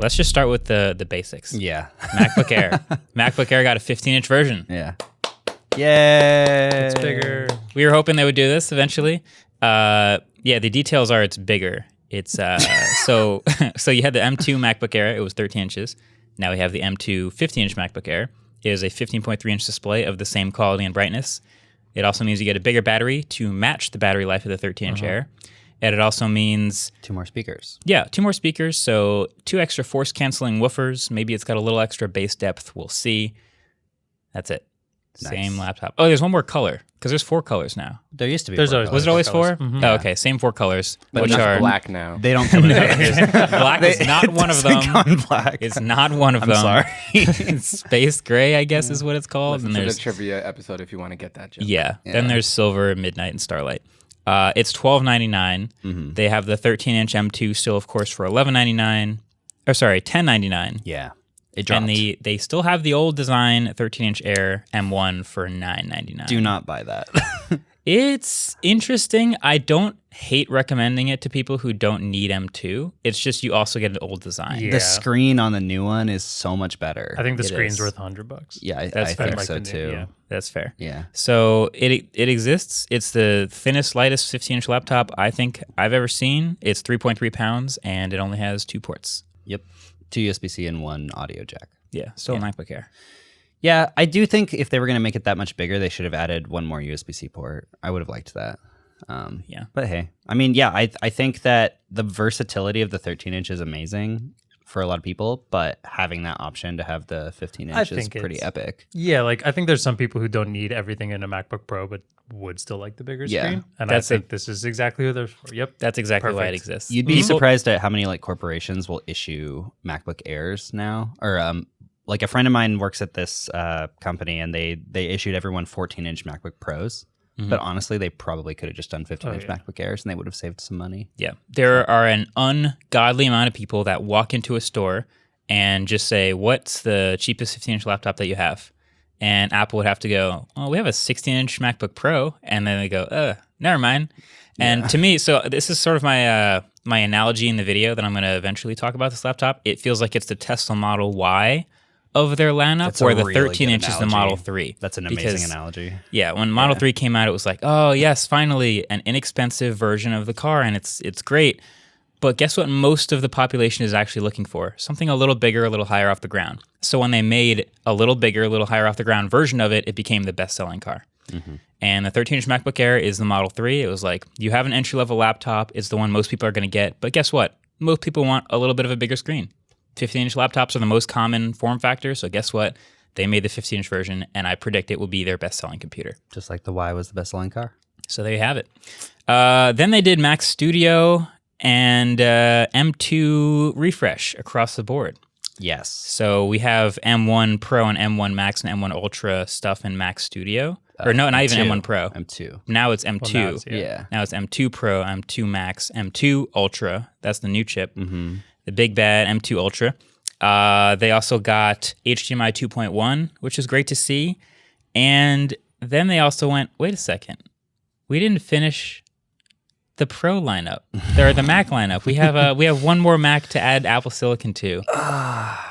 Let's just start with the basics. Yeah. MacBook Air. MacBook Air got a 15-inch version. Yeah. Yay! It's bigger. We were hoping they would do this eventually. The details are it's bigger. It's so you had the M2 MacBook Air. It was 13 inches. Now we have the M2 15-inch MacBook Air. It is a 15.3-inch display of the same quality and brightness. It also means you get a bigger battery to match the battery life of the 13-inch Air. And it also means... 2 more speakers. Yeah, 2 more speakers. So 2 extra force-canceling woofers. Maybe it's got a little extra bass depth. We'll see. That's it. Nice. Same laptop. Oh, there's one more color because there's 4 colors now. There used to be There's 4 always- colors. Was it always 4? colors. Oh, okay, same 4 colors, But which not are black now. They don't come in black is not one of them. Black. It's not one of I'm them. sorry. It's space gray, I guess, is what it's called. Listen And to the there's trivia episode if you want to get that joke. yeah. Yeah. Then there's silver, midnight, and starlight. It's $12.99. They have the 13-inch M2 still, of course, for $11.99. Or sorry, $10.99. Yeah. It dropped. And they still have the old design 13-inch Air M1 for $9.99. Do not buy that. It's interesting. I don't hate recommending it to people who don't need M2. It's just you also get an old design. Yeah. The screen on the new one is so much better. I think the It screen's is. worth $100. Yeah, I That's fair. think Like so the new- too. yeah. That's fair. Yeah. So it exists. It's the thinnest, lightest 15-inch laptop I think I've ever seen. It's 3.3 pounds, and it only has 2 ports. Yep. 2 USB-C and 1 audio jack. Yeah, still a MacBook Air. Yeah, I do think if they were going to make it that much bigger, they should have added 1 more USB-C port. I would have liked that. Yeah. But hey, I mean, yeah, I think that the versatility of the 13-inch is amazing for a lot of people, but having that option to have the 15-inch is think pretty it's- epic. Yeah, like I think there's some people who don't need everything in a MacBook Pro, but would still like the bigger Yeah. screen. And That's I think this is exactly who they're for. Yep. That's exactly why it Perfect. exists. You'd be People- surprised at how many like corporations will issue MacBook Airs now, or like a friend of mine works at this company, and they issued everyone 14-inch MacBook Pros. But honestly, they probably could have just done 15-inch MacBook Airs, and they would have saved some money. Yeah. There are an ungodly amount of people that walk into a store and just say, what's the cheapest 15-inch laptop that you have? And Apple would have to go, oh, we have a 16-inch MacBook Pro. And then they go, never mind. And to me, so this is sort of my my analogy in the video that I'm going to eventually talk about this laptop. It feels like it's the Tesla Model Y of their lineup, That's a where the really 13-inch good is the analogy. Model 3. That's an Because- amazing analogy. Yeah, when Model 3 came out, it was like, oh, yes, finally, an inexpensive version of the car, and it's great. But guess what most of the population is actually looking for? Something a little bigger, a little higher off the ground. So when they made a little bigger, a little higher off the ground version of it, it became the best-selling car. And the 13-inch MacBook Air is the Model 3. It was like, you have an entry-level laptop. It's the one most people are going to get. But guess what? Most people want a little bit of a bigger screen. 15-inch laptops are the most common form factor. So guess what? They made the 15-inch version, and I predict it will be their best-selling computer. Just like the Y was the best-selling car. So there you have it. Then they did Mac Studio and M2 refresh across the board. Yes. So we have M1 Pro and M1 Max and M1 Ultra stuff in Mac Studio. Or no, not even M2. M1 Pro. M2. Now it's M2. Well, now it's- Yeah. Now it's M2 Pro, M2 Max, M2 Ultra. That's the new chip. The big bad M2 Ultra. They also got HDMI 2.1, which is great to see. And then they also went, wait a second. We didn't finish the Pro lineup, or the Mac lineup. We have one more Mac to add Apple Silicon to.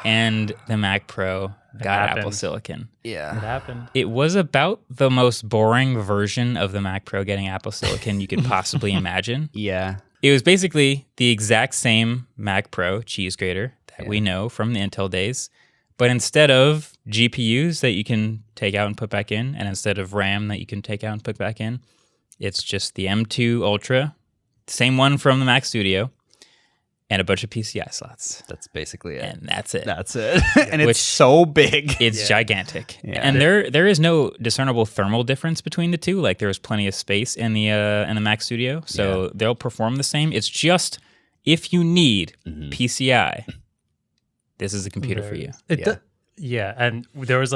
And the Mac Pro got happened. Apple Silicon. It Yeah. happened. It was about the most boring version of the Mac Pro getting Apple Silicon you could possibly imagine. Yeah. It was basically the exact same Mac Pro cheese grater that we know from the Intel days, but instead of GPUs that you can take out and put back in, and instead of RAM that you can take out and put back in, it's just the M2 Ultra, same one from the Mac Studio, and a bunch of PCI slots. That's basically it. And that's it. That's it. And Which- it's so big. It's gigantic, Yeah. and there is no discernible thermal difference between the two. Like there's plenty of space in the Mac Studio, so they'll perform the same. It's just if you need PCI, this is a computer for you. Yeah, and there was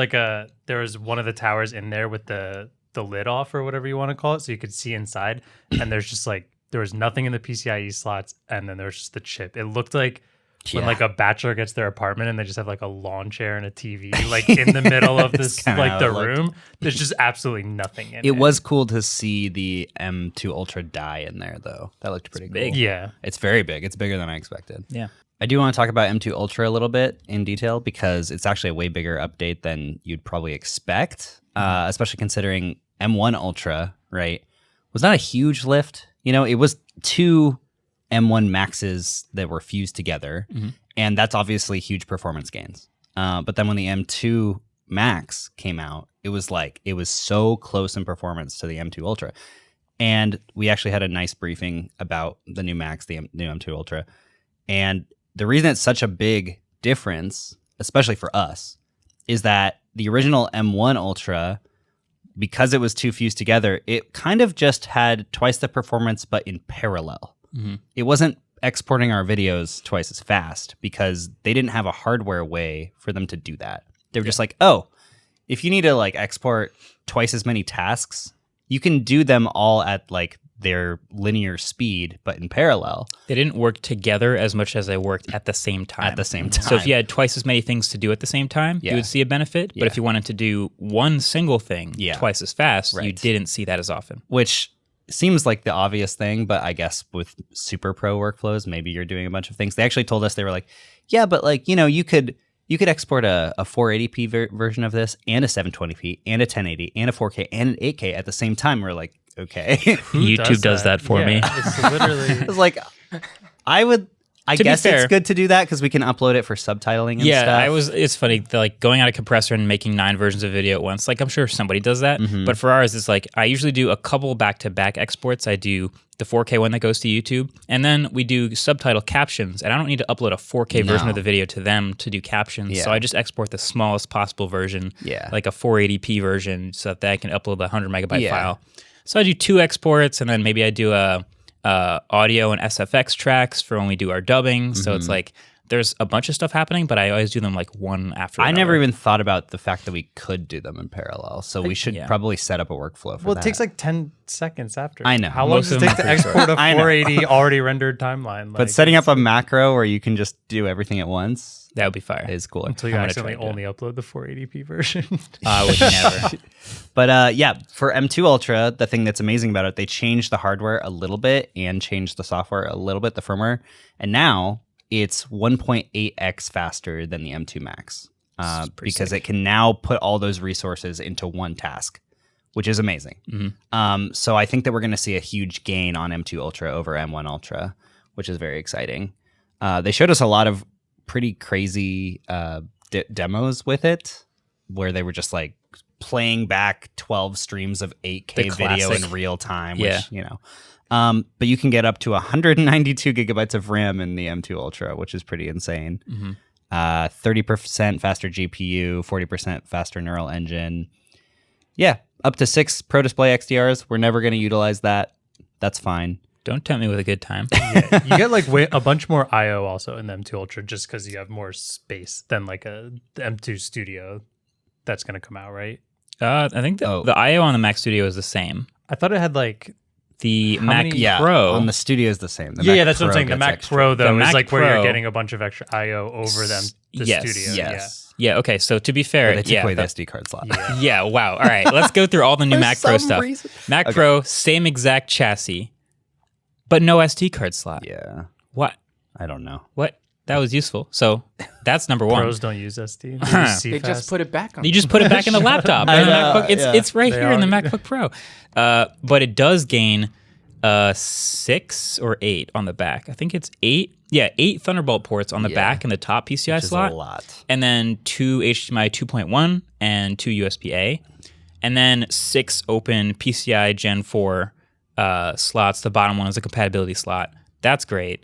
one of the towers in there with the lid off or whatever you want to call it, so you could see inside. And there's just like there was nothing in the PCIe slots, and then there's just the chip. It looked like when like a bachelor gets their apartment and they just have like a lawn chair and a TV like in the middle of this kinda like how the it looked. room. There's just absolutely nothing in it. It was cool to see the M2 Ultra die in there, though. That looked pretty cool. big. Yeah. It's very big. It's bigger than I expected. Yeah. I do want to talk about M2 Ultra a little bit in detail because it's actually a way bigger update than you'd probably expect, especially considering M1 Ultra, right, was not a huge lift. It was 2 M1 Maxes that were fused together, and that's obviously huge performance gains. But then when the M2 Max came out, it was so close in performance to the M2 Ultra. And we actually had a nice briefing about the new Max, the new M2 Ultra. And the reason it's such a big difference, especially for us, is that the original M1 Ultra, because it was 2 fused together, it kind of just had twice the performance, but in parallel. It wasn't exporting our videos twice as fast because they didn't have a hardware way for them to do that. They were just like, oh, if you need to export twice as many tasks, you can do them all at their linear speed, but in parallel. They didn't work together as much as they worked at the same time. At the same time. So if you had twice as many things to do at the same time, you would see a benefit. But if you wanted to do one single thing twice as fast, you didn't see that as often. Which seems like the obvious thing, but I guess with super pro workflows, maybe you're doing a bunch of things. They actually told us, they were like, yeah, but you could export a 480p version of this and a 720p and a 1080 and a 4K and an 8K at the same time. We're like, okay. YouTube does that for me. It's literally... It's like, I guess it's good to do that because we can upload it for subtitling and stuff. It's funny, going out a compressor and making 9 versions of video at once. I'm sure somebody does that. But for ours, it's I usually do a couple back-to-back exports. I do the 4K one that goes to YouTube, and then we do subtitle captions, and I don't need to upload a 4K version of the video to them to do captions. So I just export the smallest possible version, like a 480p version, so that I can upload the 100 megabyte file. So I do 2 exports, and then maybe I do a audio and SFX tracks for when we do our dubbing. So it's there's a bunch of stuff happening, but I always do them one after another. I never even thought about the fact that we could do them in parallel. So we should probably set up a workflow for that. Well, it takes 10 seconds after. I know. How long does it take to export a 480 already rendered timeline? But setting up a macro where you can just do everything at once, that would be fire. Is cool. Until you accidentally only upload the 480p version. I would never. But for M2 Ultra, the thing that's amazing about it, they changed the hardware a little bit and changed the software a little bit, the firmware. And now it's 1.8x faster than the M2 Max because it can now put all those resources into one task, which is amazing. So I think that we're going to see a huge gain on M2 Ultra over M1 Ultra, which is very exciting. They showed us a lot of pretty crazy demos with it, where they were just playing back 12 streams of 8K video in real time, which, but you can get up to 192 gigabytes of RAM in the M2 Ultra, which is pretty insane. 30% faster GPU, 40% faster neural engine. Yeah, up to 6 Pro Display XDRs. We're never going to utilize that. That's fine. Don't tempt me with a good time. You get a bunch more I/O also in the M2 Ultra just because you have more space than the M2 Studio that's going to come out, right? I think the I/O on the Mac Studio is the same. I thought it had the Mac Pro on the Studio is the same. The Mac that's Pro what I'm saying. The Mac Pro though is Mac where you're getting a bunch of extra I/O over them. The Studio. Yes. Yeah. Okay. So to be fair, they took away the SD card slot. Yeah. Wow. All right. Let's go through all the new Mac Pro stuff. Mac Pro, same exact chassis, but no SD card slot. Yeah. What? I don't know. What? That was useful. So that's number one. Pros don't use SD. They just put it back on. You just put it back in the laptop. It's right here in the MacBook Pro. But it does gain 6 or 8 on the back. I think it's 8. Yeah, 8 Thunderbolt ports on the back and the top PCI slot. Is a lot. And then 2 HDMI 2.1 and 2 USB-A. And then 6 open PCI Gen 4 slots. The bottom one is a compatibility slot. That's great.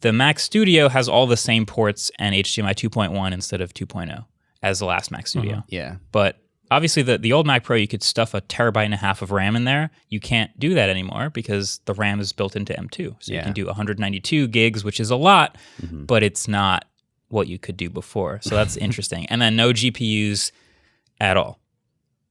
The Mac Studio has all the same ports and HDMI 2.1 instead of 2.0 as the last Mac Studio. Yeah. But obviously, the old Mac Pro, you could stuff 1.5 terabytes of RAM in there. You can't do that anymore because the RAM is built into M2. So you can do 192 gigs, which is a lot, but it's not what you could do before. So that's interesting. And then no GPUs at all.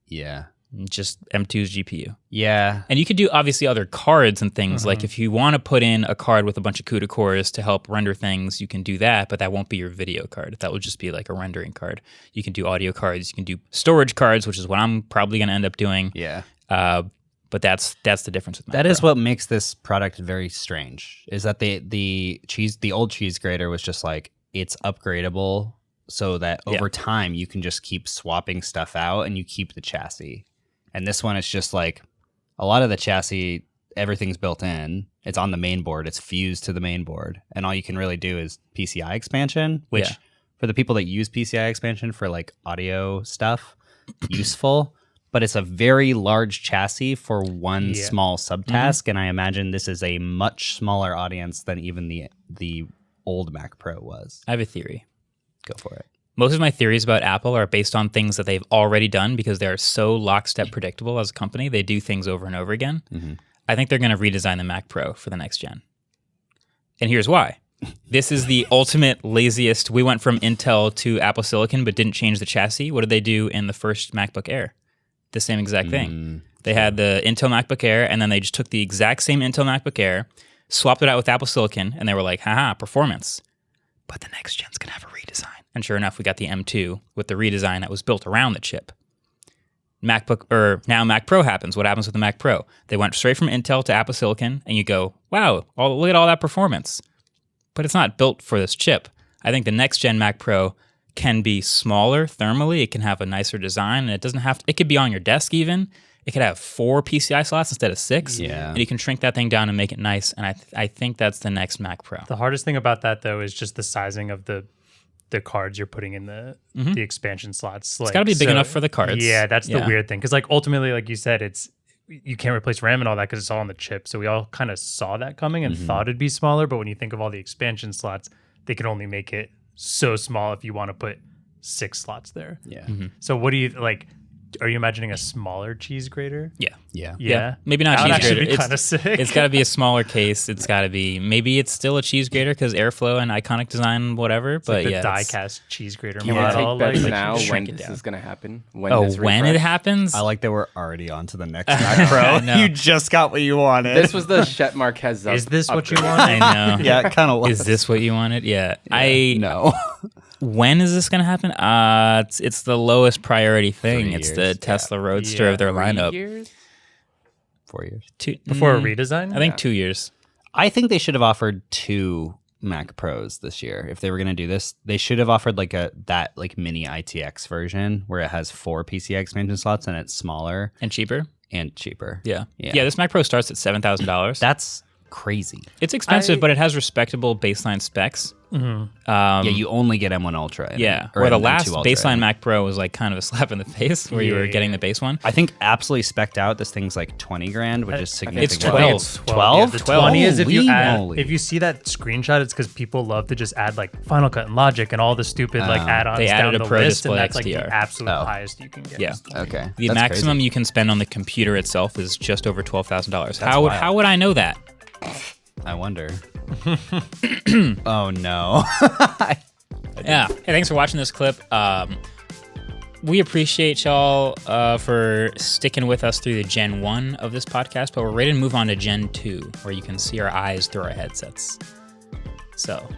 Yeah. Just M2's GPU. Yeah. And you could do obviously other cards and things. Like if you want to put in a card with a bunch of CUDA cores to help render things, you can do that, but that won't be your video card. That will just be like a rendering card. You can do audio cards. You can do storage cards, which is what I'm probably going to end up doing. Yeah. But that's the difference with Mac That Pro. is what makes this product very strange. Is that the old cheese grater was just like it's upgradable, so that over time you can just keep swapping stuff out and you keep the chassis. And this one is just like a lot of the chassis, everything's built in. It's on the main board. It's fused to the main board, and all you can really do is PCI expansion, which for the people that use PCI expansion for like audio stuff, useful. But it's a very large chassis for one small subtask, and I imagine this is a much smaller audience than even the old Mac Pro was. I have a theory. Go for it. Most of my theories about Apple are based on things that they've already done because they're so lockstep predictable as a company. They do things over and over again. Mm-hmm. I think they're going to redesign the Mac Pro for the next gen. And here's why. This is the ultimate laziest. We went from Intel to Apple Silicon but didn't change the chassis. What did they do in the first MacBook Air? The same exact thing. They had the Intel MacBook Air, and then they just took the exact same Intel MacBook Air, swapped it out with Apple Silicon, and they were like, haha, performance. But the next gen's going to have a redesign. And sure enough, we got the M2 with the redesign that was built around the chip. Now Mac Pro happens. What happens with the Mac Pro? They went straight from Intel to Apple Silicon, and you go, wow, look at all that performance. But it's not built for this chip. I think the next gen Mac Pro can be smaller thermally. It can have a nicer design, and it doesn't have to, it could be on your desk even. It could have 4 PCI slots instead of 6. Yeah. And you can shrink that thing down and make it nice. And I think that's the next Mac Pro. The hardest thing about that, though, is just the sizing of the cards you're putting in the expansion slots. It's got to be big enough for the cards. Yeah, that's the weird thing. Because ultimately, like you said, you can't replace RAM and all that because it's all on the chip. So we all kind of saw that coming and thought it'd be smaller. But when you think of all the expansion slots, they can only make it so small if you want to put 6 slots there. Yeah. So what do you like? Are you imagining a smaller cheese grater? Yeah. Maybe not That would cheese actually grater. be kind of sick. It's got to be a smaller case. It's got to be, maybe it's still a cheese grater because airflow and iconic design, whatever. It's but like the yeah, die-cast cheese grater Can we model. take bets like, now when shrink it this down. is going to happen? When it happens? I like that we're already on to the next Mac Pro. know. You just got what you wanted. This was the Chet Marques Is this what you upgrade. want? I know. Yeah, it kind of was. Is this what you wanted? Yeah. No. When is this going to happen? It's the lowest priority thing. 3 It's years, the Tesla Roadster of their 3 lineup. years? 4 years. Before a redesign? I think 2 years. I think they should have offered 2 Mac Pros this year. If they were going to do this, they should have offered like that mini ITX version where it has 4 PCI expansion slots and it's smaller And cheaper? and cheaper. Yeah. This Mac Pro starts at $7,000. That's crazy. It's expensive, but it has respectable baseline specs. Yeah, you only get M1 Ultra. Where the M2 last Ultra. baseline Mac Pro was like kind of a slap in the face where you were getting the base one. I think absolutely specced out. This thing's like 20 grand, which is significant. It's I think it's 12. 12. Yeah, the 20 is if you Holy add, moly. if you see that screenshot, it's because people love to just add like Final Cut and Logic and all the stupid add-ons They down added the a Pro list, and Display that's like XDR. the absolute highest you can get. Yeah. Okay. The That's maximum crazy. you can spend on the computer itself is just over $12,000. wild. How would I know that? I wonder. Oh no. Yeah. Hey, thanks for watching this clip. We appreciate y'all for sticking with us through the Gen 1 of this podcast, but we're ready to move on to Gen 2, where you can see our eyes through our headsets. So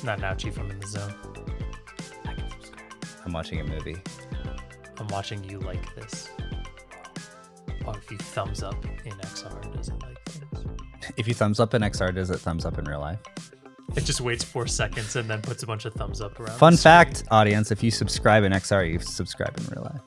Not now, Chief. I'm in the zone. I'm watching a movie. I'm watching you like this. Oh, if you thumbs up in XR, does it like things? If you thumbs up in XR, does it thumbs up in real life? It just waits 4 seconds and then puts a bunch of thumbs up around. Fun the screen. fact, audience, if you subscribe in XR, you subscribe in real life.